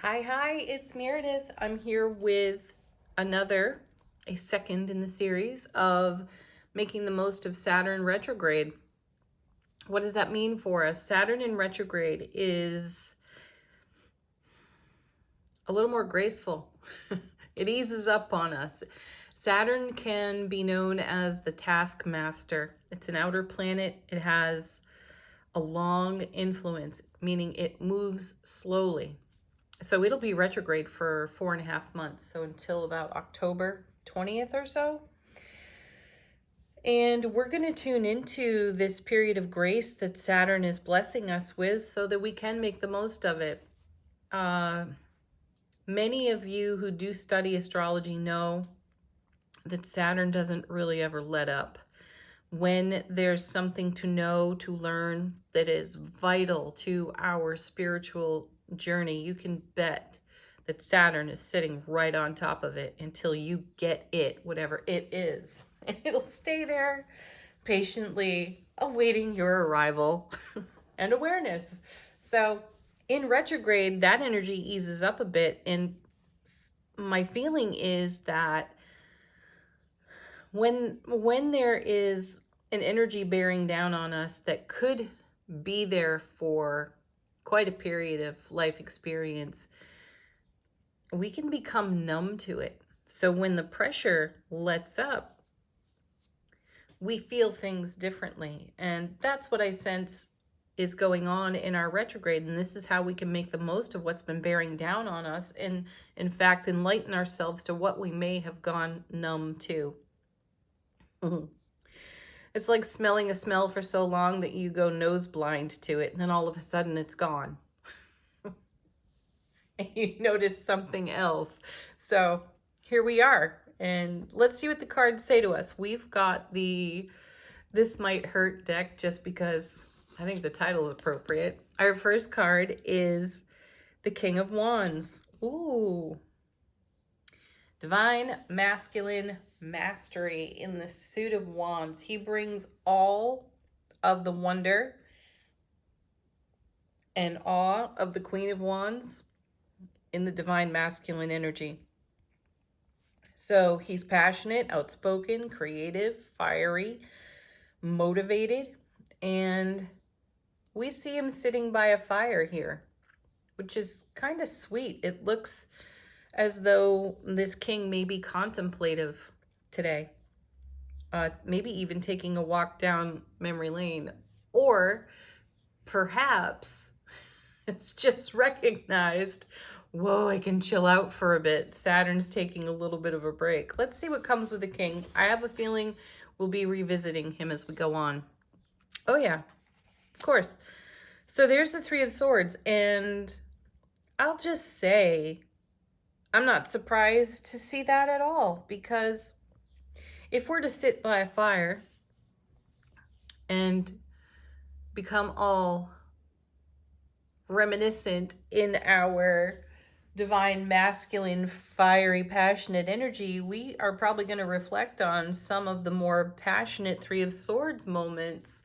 Hi, it's Meredith. I'm here with a second in the series of making the most of Saturn retrograde. What does that mean for us? Saturn in retrograde is a little more graceful. It eases up on us. Saturn can be known as the taskmaster. It's an outer planet. It has a long influence, meaning it moves slowly. So it'll be retrograde for 4.5 months. So until about October 20th or so. And we're going to tune into this period of grace that Saturn is blessing us with so that we can make the most of it. Many of you who do study astrology know that Saturn doesn't really ever let up. When there's something to know, to learn that is vital to our spiritual journey, you can bet that Saturn is sitting right on top of it until you get it, whatever it is. And it'll stay there patiently awaiting your arrival and awareness. So in retrograde, that energy eases up a bit. And my feeling is that when there is an energy bearing down on us that could be there for quite a period of life experience, we can become numb to it. So when the pressure lets up, we feel things differently. And that's what I sense is going on in our retrograde. And this is how we can make the most of what's been bearing down on us and, in fact, enlighten ourselves to what we may have gone numb to. It's like smelling a smell for so long that you go nose blind to it, and then all of a sudden it's gone. And you notice something else. So here we are, and let's see what the cards say to us. We've got the This Might Hurt deck just because I think the title is appropriate. Our first card is the King of Wands. Ooh. Divine Masculine Mastery in the suit of wands. He brings all of the wonder and awe of the Queen of Wands in the Divine Masculine energy. So he's passionate, outspoken, creative, fiery, motivated, and we see him sitting by a fire here, which is kind of sweet. It looks as though this king may be contemplative today, maybe even taking a walk down memory lane, or perhaps it's just recognized, whoa, I can chill out for a bit. Saturn's taking a little bit of a break. Let's see what comes with the king. I have a feeling we'll be revisiting him as we go on. Oh yeah, of course. So there's the Three of Swords, and I'll just say I'm not surprised to see that at all, because if we're to sit by a fire and become all reminiscent in our divine masculine, fiery, passionate energy, we are probably going to reflect on some of the more passionate Three of Swords moments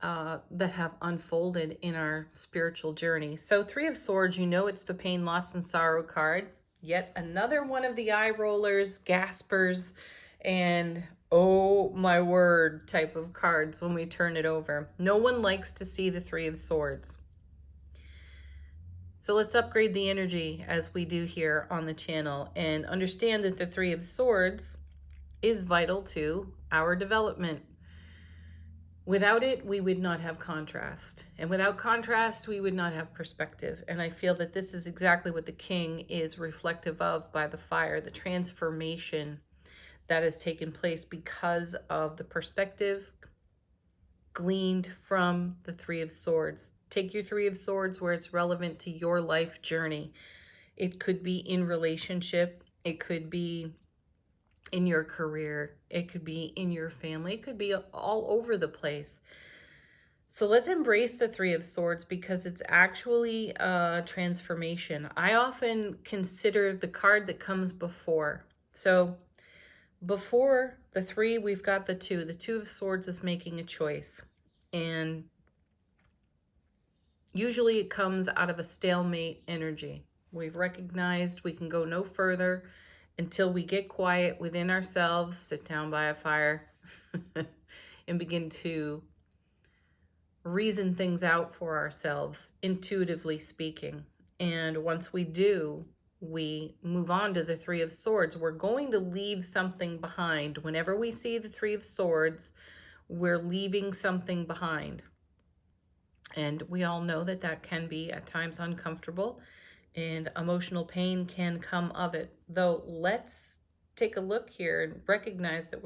that have unfolded in our spiritual journey. So Three of Swords, you know, it's the pain, loss, and sorrow card. Yet another one of the eye rollers, gaspers, and oh my word type of cards when we turn it over. No one likes to see the Three of Swords. So let's upgrade the energy as we do here on the channel and understand that the Three of Swords is vital to our development. Without it, we would not have contrast. And without contrast, we would not have perspective. And I feel that this is exactly what the king is reflective of by the fire, the transformation that has taken place because of the perspective gleaned from the Three of Swords. Take your Three of Swords where it's relevant to your life journey. It could be in relationship. It could be in your career. It could be in your family. It could be all over the place. So let's embrace the Three of Swords because it's actually a transformation. I often consider the card that comes before. So before the three, we've got the two. The Two of Swords is making a choice. And usually it comes out of a stalemate energy. We've recognized we can go no further until we get quiet within ourselves, sit down by a fire, and begin to reason things out for ourselves, intuitively speaking. And once we do, we move on to the Three of Swords. We're going to leave something behind. Whenever we see the Three of Swords, we're leaving something behind. And we all know that that can be at times uncomfortable, and emotional pain can come of it. Though let's take a look here and recognize that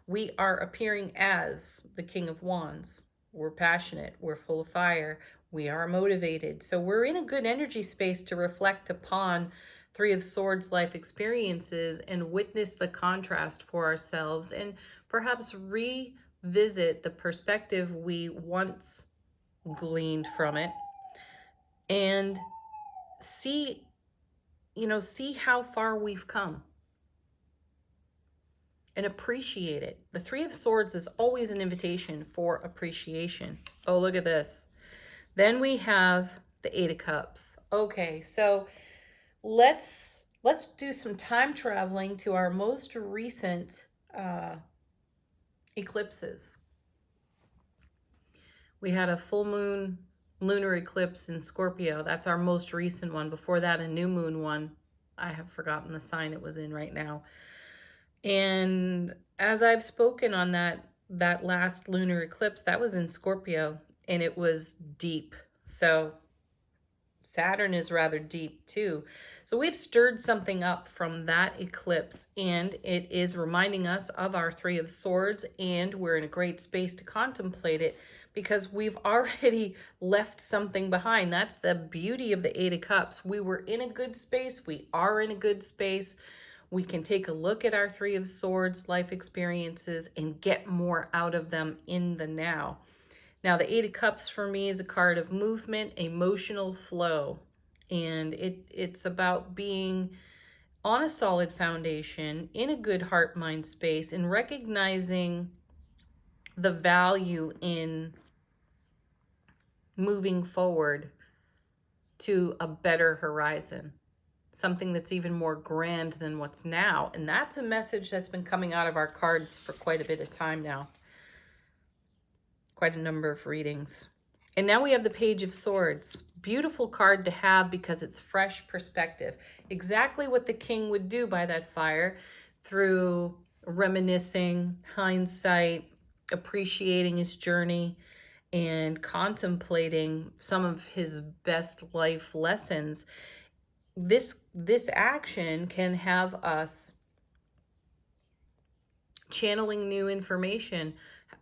we are appearing as the King of Wands. We're passionate, we're full of fire, we are motivated. So we're in a good energy space to reflect upon Three of Swords life experiences and witness the contrast for ourselves, and perhaps revisit the perspective we once gleaned from it, and see how far we've come and appreciate it. The Three of Swords is always an invitation for appreciation. Oh, look at this. Then we have the Eight of Cups. Okay, so let's do some time traveling to our most recent eclipses. We had a full moon lunar eclipse in Scorpio. That's our most recent one. Before that, a new moon one. I have forgotten the sign it was in right now. And as I've spoken on that last lunar eclipse, that was in Scorpio, and it was deep. So Saturn is rather deep too. So we've stirred something up from that eclipse, and it is reminding us of our Three of Swords, and we're in a great space to contemplate it because we've already left something behind. That's the beauty of the Eight of Cups. We were in a good space. We are in a good space. We can take a look at our Three of Swords life experiences and get more out of them in the now. Now, the Eight of Cups for me is a card of movement, emotional flow. And it's about being on a solid foundation, in a good heart mind space, and recognizing the value in moving forward to a better horizon, something that's even more grand than what's now. And that's a message that's been coming out of our cards for quite a bit of time now. Quite a number of readings. And now we have the Page of Swords. Beautiful card to have because it's fresh perspective. Exactly what the king would do by that fire, through reminiscing, hindsight, appreciating his journey, and contemplating some of his best life lessons. This action can have us channeling new information,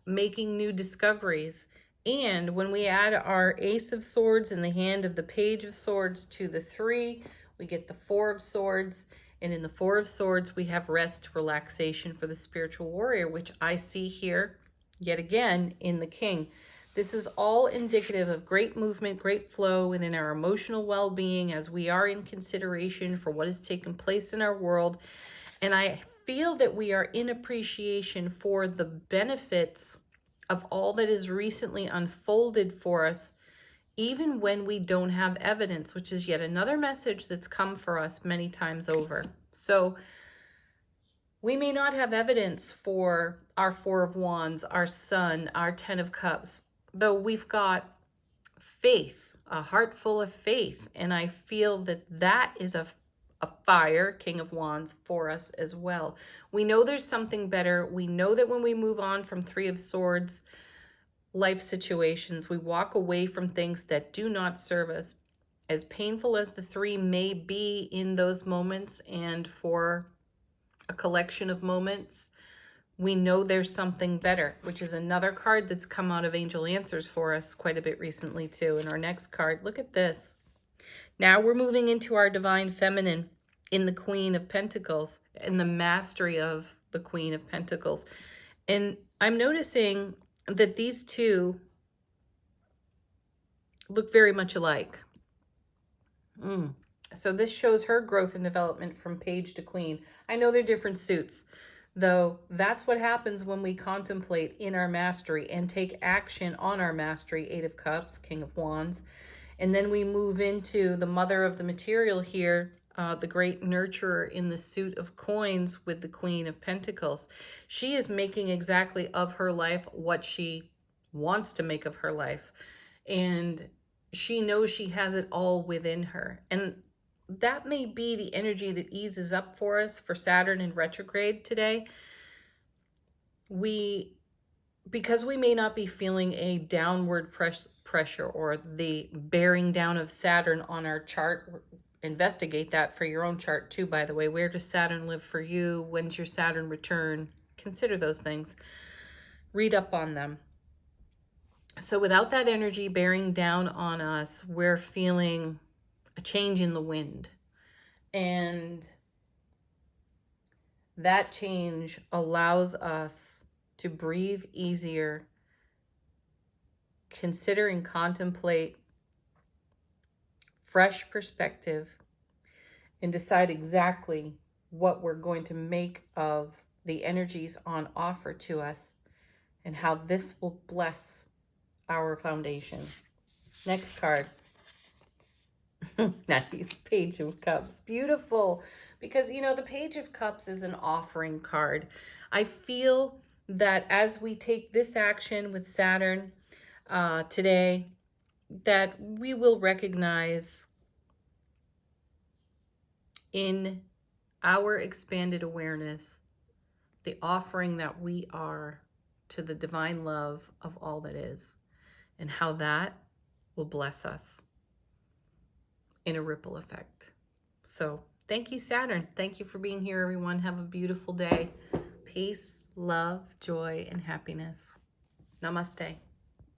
making new discoveries. And when we add our Ace of Swords in the hand of the Page of Swords to the 3, we get the 4 of Swords. And in the 4 of Swords, we have rest, relaxation for the spiritual warrior, which I see here yet again in the king. This is all indicative of great movement, great flow within our emotional well-being as we are in consideration for what has taken place in our world. And I feel that we are in appreciation for the benefits of all that is recently unfolded for us, even when we don't have evidence, which is yet another message that's come for us many times over. So we may not have evidence for our 4 of Wands, our Sun, our 10 of Cups, though we've got faith, a heart full of faith. And I feel that that is a fire, King of Wands, for us as well. We know there's something better. We know that when we move on from 3 of Swords life situations, we walk away from things that do not serve us. As painful as the 3 may be in those moments, and for a collection of moments, we know there's something better, which is another card that's come out of Angel Answers for us quite a bit recently too. And our next card, look at this. Now we're moving into our Divine Feminine in the Queen of Pentacles and the mastery of the Queen of Pentacles. And I'm noticing that these two look very much alike. So this shows her growth and development from Page to Queen. I know they're different suits, though that's what happens when we contemplate in our mastery and take action on our mastery. 8 of Cups, King of Wands. And then we move into the mother of the material here, the great nurturer in the suit of coins with the Queen of Pentacles. She is making exactly of her life what she wants to make of her life. And she knows she has it all within her. And that may be the energy that eases up for us for Saturn in retrograde today. Because we may not be feeling a downward pressure or the bearing down of Saturn on our chart. Investigate that for your own chart too, by the way. Where does Saturn live for you? When's your Saturn return? Consider those things. Read up on them. So without that energy bearing down on us, we're feeling a change in the wind. And that change allows us to breathe easier, consider and contemplate fresh perspective, and decide exactly what we're going to make of the energies on offer to us and how this will bless our foundation. Next card. Nice. Page of Cups. Beautiful. Because, you know, the Page of Cups is an offering card. I feel that as we take this action with Saturn today, that we will recognize in our expanded awareness the offering that we are to the divine love of all that is, and how that will bless us in a ripple effect. So thank you, Saturn. Thank you for being here, everyone. Have a beautiful day. Peace, love, joy, and happiness. Namaste.